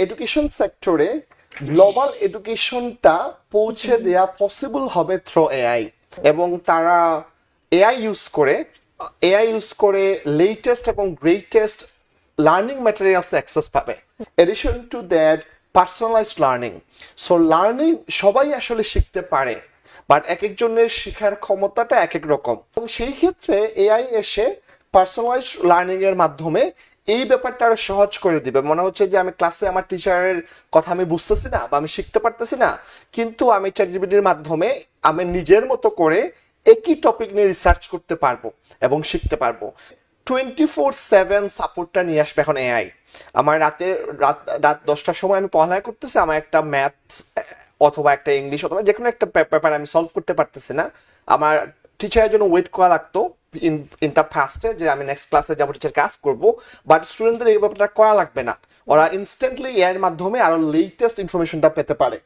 Education সেক্টরে global এডুকেশনটা পৌঁছে দেয়া পসিবল হবে থ্রু এআই, এবং তারা এআই ইউজ করে লেটেস্ট এবং গ্রেটেস্ট লার্নিং ম্যাটেরিয়ালস অ্যাক্সেস পাবে। Addition to that, personalised learning. So learning সবাই আসলে শিখতে পারে, বাট এক একজনের শেখার ক্ষমতাটা এক এক রকম, এবং সেই ক্ষেত্রে এআই এসে পার্সোনালাইজড লার্নিং এর মাধ্যমে এই ব্যাপারটা আরো সহজ করে দিবে। মনে হচ্ছে যে আমি ক্লাসে আমার টিচারের কথা আমি বুঝতেছি না বা আমি শিখতে পারতেছি না, কিন্তু আমি চ্যাটজিপিটির মাধ্যমে আমি নিজের মতো করে একই টপিক নিয়ে রিসার্চ করতে পারবো এবং শিখতে পারবো। 24/7 সাপোর্টটা নিয়ে আসবে এখন এআই। আমার রাত 10টার সময় আমি পড়ালেখা করতেছি, আমার একটা ম্যাথস অথবা একটা ইংলিশ অথবা যে কোনো একটা পেপার আমি সলভ করতে পারতেছি না, আমার টিচারের জন্য ওয়েট করা লাগতো ইন দ্য ফার্স্টে যে আমি নেক্সট ক্লাসে যাবো, টিচারকে আস্ক করবো। বাট স্টুডেন্টদের এই ব্যাপারটা করা লাগবে না, ওরা ইনস্ট্যান্টলি এর মাধ্যমে আরো লেটেস্ট ইনফরমেশনটা পেতে পারে।